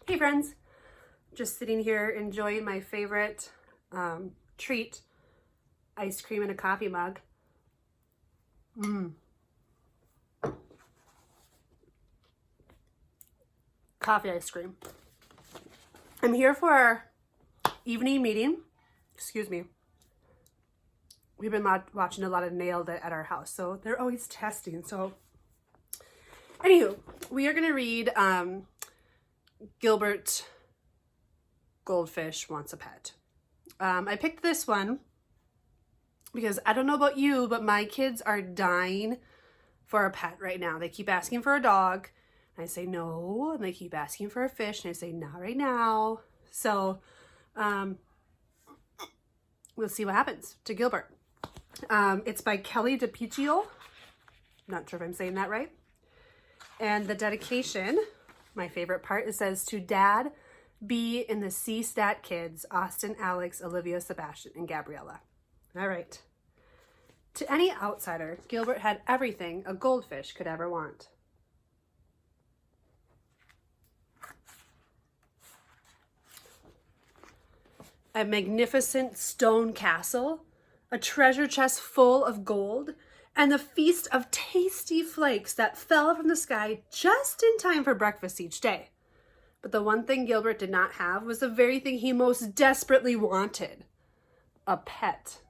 Hey friends, just sitting here enjoying my favorite treat, ice cream in a coffee mug. Coffee ice cream. I'm here for our evening meeting. Excuse me. We've been watching a lot of Nailed It at our house, so they're always testing. So, anywho, we are going to read Gilbert Goldfish Wants a Pet. I picked this one because I don't know about you, but my kids are dying for a pet right now. They keep asking for a dog, and I say no, and they keep asking for a fish, and I say not right now. So, we'll see what happens to Gilbert. It's by Kelly DiPiccio. Not sure if I'm saying that right. And the dedication, my favorite part, it says, to Dad, B, and the C-Stat kids, Austin, Alex, Olivia, Sebastian, and Gabriella. All right. To any outsider, Gilbert had everything a goldfish could ever want. A magnificent stone castle, a treasure chest full of gold, and a feast of tasty flakes that fell from the sky just in time for breakfast each day. But the one thing Gilbert did not have was the very thing he most desperately wanted: a pet.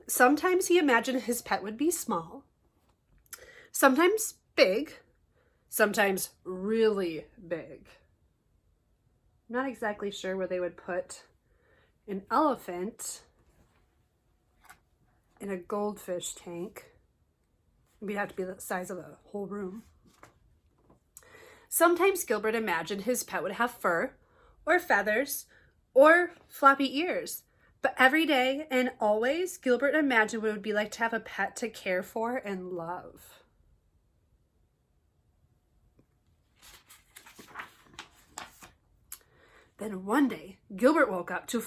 Sometimes he imagined his pet would be small, sometimes big, sometimes really big. I'm not exactly sure where they would put an elephant in a goldfish tank. It'd have to be the size of the whole room. Sometimes Gilbert imagined his pet would have fur, or feathers, or floppy ears. But every day and always, Gilbert imagined what it would be like to have a pet to care for and love. Then one day, Gilbert woke up to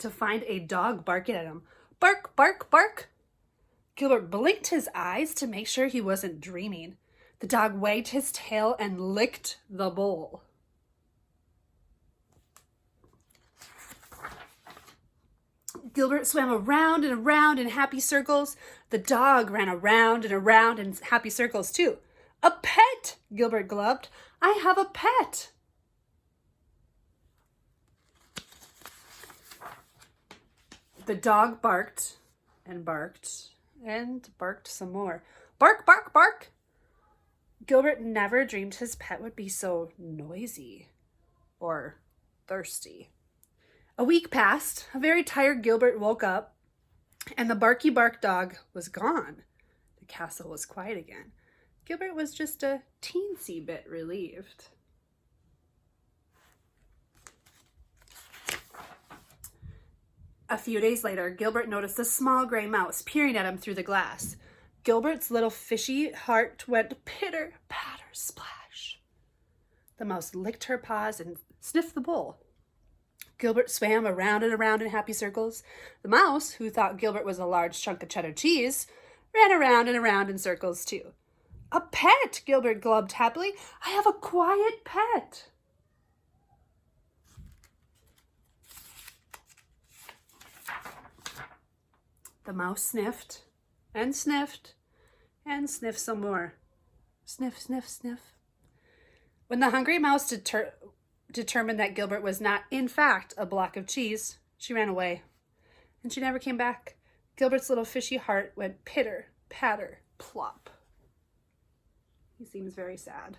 find a dog barking at him. Bark, bark, bark. Gilbert blinked his eyes to make sure he wasn't dreaming. The dog wagged his tail and licked the bowl. Gilbert swam around and around in happy circles. The dog ran around and around in happy circles too. A pet, Gilbert glubbed. I have a pet. The dog barked and barked and barked some more. Bark, bark, bark. Gilbert never dreamed his pet would be so noisy or thirsty. A week passed. A very tired Gilbert woke up, and the barky bark dog was gone. The castle was quiet again. Gilbert was just a teensy bit relieved. A few days later, Gilbert noticed a small gray mouse peering at him through the glass. Gilbert's little fishy heart went pitter, patter, splash. The mouse licked her paws and sniffed the bowl. Gilbert swam around and around in happy circles. The mouse, who thought Gilbert was a large chunk of cheddar cheese, ran around and around in circles too. A pet, Gilbert glubbed happily. I have a quiet pet. The mouse sniffed and sniffed and sniffed some more. Sniff, sniff, sniff. When the hungry mouse determined that Gilbert was not, in fact, a block of cheese, she ran away. And she never came back. Gilbert's little fishy heart went pitter, patter, plop. He seems very sad.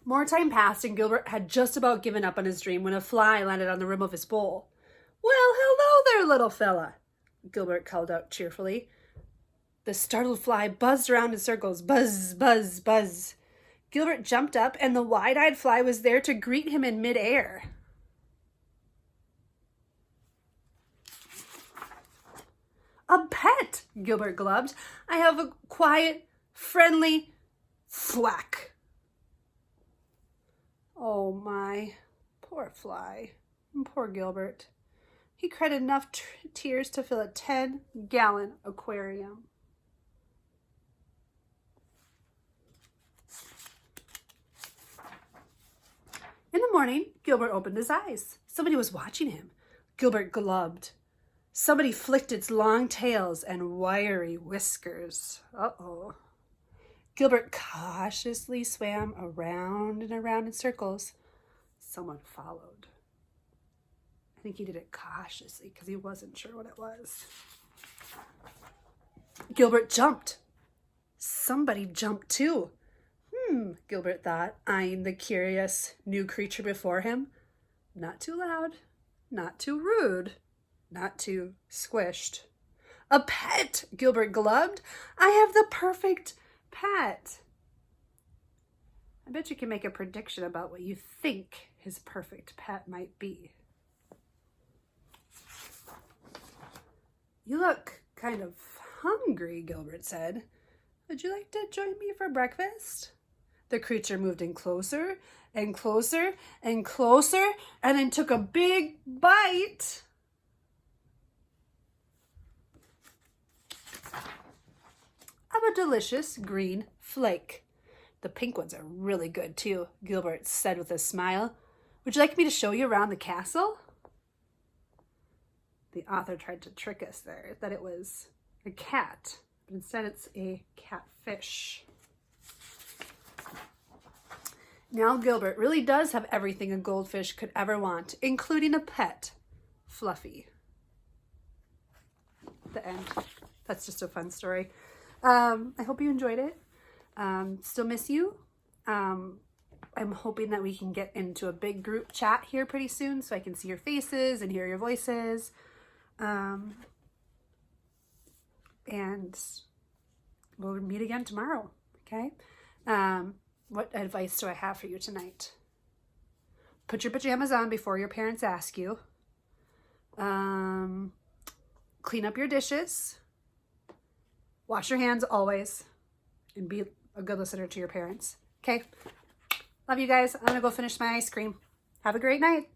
More time passed, and Gilbert had just about given up on his dream when a fly landed on the rim of his bowl. Well, hello there, little fella, Gilbert called out cheerfully. The startled fly buzzed around in circles. Buzz, buzz, buzz. Gilbert jumped up, and the wide-eyed fly was there to greet him in midair. A pet, Gilbert glubbed. I have a quiet, friendly thwack. Oh my, poor fly, poor Gilbert. He cried enough tears to fill a 10-gallon aquarium. In the morning, Gilbert opened his eyes. Somebody was watching him. Gilbert glubbed. Somebody flicked its long tails and wiry whiskers. Uh-oh. Gilbert cautiously swam around and around in circles. Someone followed. I think he did it cautiously because he wasn't sure what it was. Gilbert jumped. Somebody jumped too. Gilbert thought, eyeing the curious new creature before him. Not too loud, not too rude, not too squished. A pet, Gilbert glubbed. I have the perfect pet. I bet you can make a prediction about what you think his perfect pet might be. You look kind of hungry, Gilbert said. Would you like to join me for breakfast? The creature moved in closer and closer and closer and then took a big bite. Of a delicious green flake. The pink ones are really good too, Gilbert said with a smile. Would you like me to show you around the castle? The author tried to trick us there, that it was a cat, but instead it's a catfish. Now Gilbert really does have everything a goldfish could ever want, including a pet, Fluffy. The end. That's just a fun story. I hope you enjoyed it. Still miss you. I'm hoping that we can get into a big group chat here pretty soon so I can see your faces and hear your voices. And we'll meet again tomorrow, okay? What advice do I have for you tonight? Put your pajamas on before your parents ask you. Clean up your dishes. Wash your hands always. And be a good listener to your parents. Okay? Love you guys. I'm going to go finish my ice cream. Have a great night.